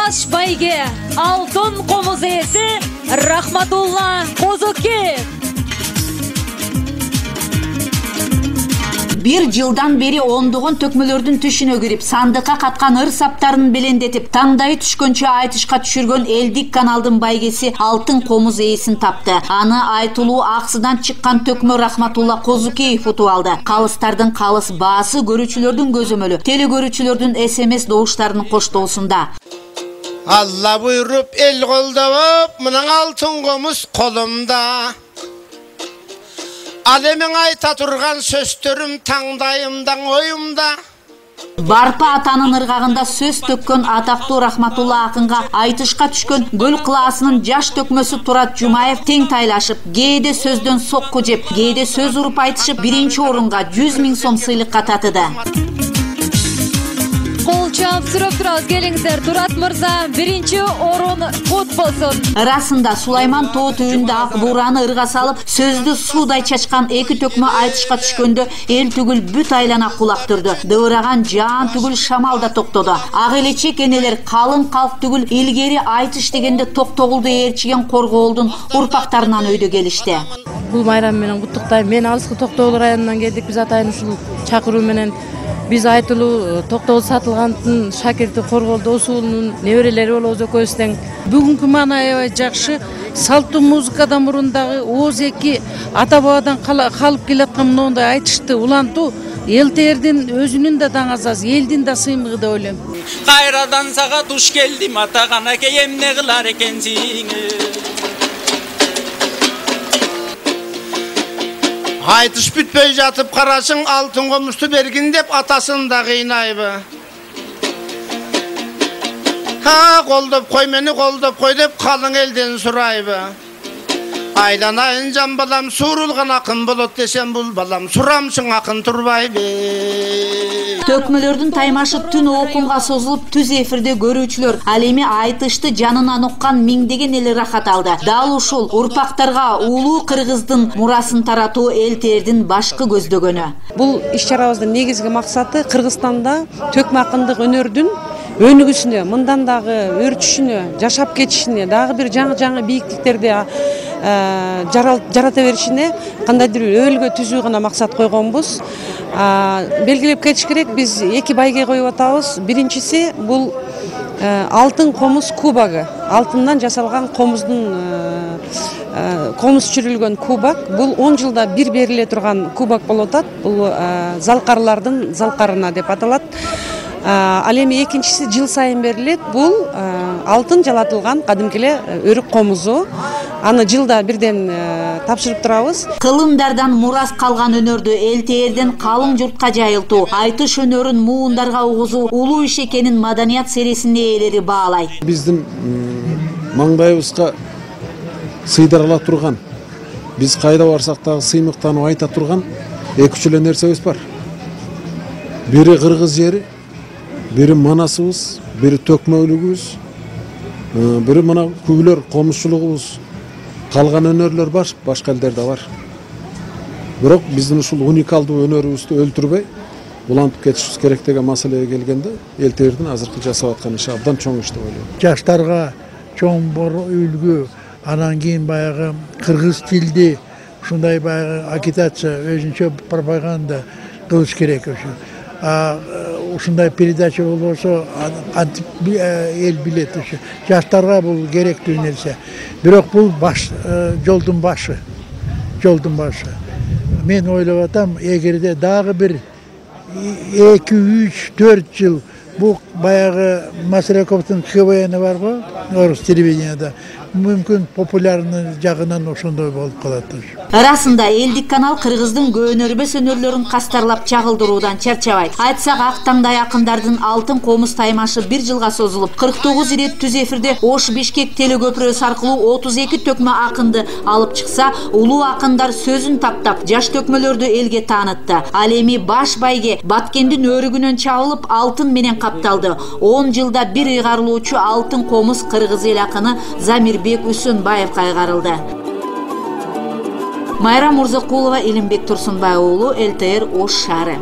Баш байге алтын комуз ээси Рахматулла Козукеев. Bir жылдан бери ондогон төкмөлөрдүн түшүнө кирип, сандыкка каткан ыр саптарын белендетип, таңдайы түшкөнчө айтышка түшүргөн элдик каналдын байгеси алтын комуз ээсин тапты. Аны айтылуу аксыдан чыккан төкмө Рахматулла Козукеев утуп алды. Калыстардын калыс баасы көрүүчүлөрдүн көзөмөлү, телегөрүүчүлөрдүн СМС добуштарынын коштоосунда. Allah buyurup el koldup, mının altın komuz kolumda. Alemin ayta turgan söztürüm tаңдайымдан oyumda. Барпа атанын ыргагында сөз төккөн атактуу Рахматулла акынга айтышка түшкөн Гөл кылаасынын жаш төкмөсү Турат Жумаев тең тайлашып, кээде сөздөн сокку жеп, кээде сөз уруп айтышып, биринчи орунга 100 000 сом сыйлыкка татыды. Кол чап сүрөп турабыз, келиңиздер. Турат мырза, биринчи орун кут болсун. Расында Сулайман тоо түбүндө ак буураны ырга салып, сөздү суудай чачкан эки төкмө айтышка түшкөндө эл түгүл бүт айлана кулак түрдү. Дыбыраган жаан түгүл шамал да токтоду. Ак элечек энелер калың калк түгүл илгери айтыш дегенде токтогулду ээрчиген Коргоолдун урпактарынан өйдө келишти. Бул майрам менен куттуктайм. Мен алыскы Токтогул районунан келдик. Биз атайын ушул чакыруу менен биз айтылуу Токтогул Сатылгановдун шакирти Коргоолдо Усулунун неберелери болобуз экөөбүз тең. Бүгүнкү маана аябай жакшы. Салттуу музыкадан мурун дагы ооз эки ата бабадан калып келаткан моундай айтышты улантуу элтердин өзүнүн да даңазасы, элдин да сыймыгы деп ойлойм. Кайрадан сага туш келдим, атаган аке эмне кылар экенсиң? Айтыш бүтпөй жатып карашың, алтын комузду бергин деп атасын да кыйнайбы. Колдоп кой мени, колдоп кой деп калың элден сурайбы. Айланайын жан балам, суурулган акын болот десем, бул балам сурамсың акын турбайбы. Төкмөлөрдүн таймашы түн окунга созулуп, түз эфирде көрүүчүлөр ал эми айтышты жанынан уккан миңдеген эл рахат алды. Дал ушул урпактарга улуу кыргыздын мурасын таратуу элтердин башкы көздөгөнү. Бул иш-чарабыздын негизги максаты Кыргызстанда төкмө акындык өнөрдүн өнүгүшүнө, мындан дагы өрчүшүнө, жашап кетишине, дагы бир жаңы бийиктиктерди жарата беришине кандайдыр бир өөлгө түзүү гана максат койгонбуз. Белгилеп кетиш керек, биз эки байге коюп атабыз. Биринчиси бул алтын комуз кубагы. Алтындан жасалган комуздун комуз чүрүлгөн кубак. Бул 10 жылда бир бериле турган кубак болуп атат. Бул залкарлардын залкарына деп аталат. Ал эми экинчиси жыл сайын берилет. Бул алтын жалатылган кадимкиле өрүк комузу. Аны жылда бирден тапшырып турабыз. Кылымдардан мурас калган өнөрдү элтерден калың журтка жайылтуу, айтыш өнөрүн муундарга угузуу улуу иш экенин маданият серисинин ээлери баалайт. Биздин маңдайыбызга сыйдырыла турган, биз кайда барсак дагы сыймыктанып айта турган эки эле нерсебиз бар. Бири кыргыз жери, бири манасыбыз, бири төкмөлүгүбүз, бири мына күбүлөр комузчулугубуз. Калган өнөрлөр бар, башка элдерде бар. Бирок биздин ушул уникалдуу өнөрүбүздү өлтүрбөй, улантып кетишибиз керек деген маселеге келгенде, элтердин азыркы жасап аткан иши абдан чоң иш деп ойлойм. Жаштарга чоң үлгү, анан кийин баягы кыргыз тилди ушундай баягы агитация, өзүнчө пропаганда кылыш керек ошо. Ушундай передача болбосо эл билет ошо. Жаштарга бул керектүү нерсе. Бирок бул жолдун башы. Мен ойлоп атам, эгерде дагы бир 2, 3, 4 жыл бул баягы Масляковдун КВН бар го, орус телевиденияда. Мүмкүн популярный жагынан ошондой болуп калат. Расында элдик канал кыргыздын көөнөрбөс өнөрлөрүн кастарлап чагылдыруудан чарчабайт. Айтсак ак таңдай акындардын алтын комуз таймашы 1 жылга созулуп, 49 ирет түз эфирде Ош Бишкек телекөпүрөсү аркылуу 32 төкмө акынды алып чыкса, улуу акындар сөзүн таптап, жаш төкмөлөрдү элге таанытты. Ал эми баш байге Баткендин өрүгүнөн чабылып, алтын менен капталды. 10 жылда бир ыйгарылуучу алтын комуз кыргыз эл акыны Замирбек Үсөнбаев кайгарылды. Майра Мурзакулова, Илимбек Турсунбай уулу, ЛТР Ош шаары.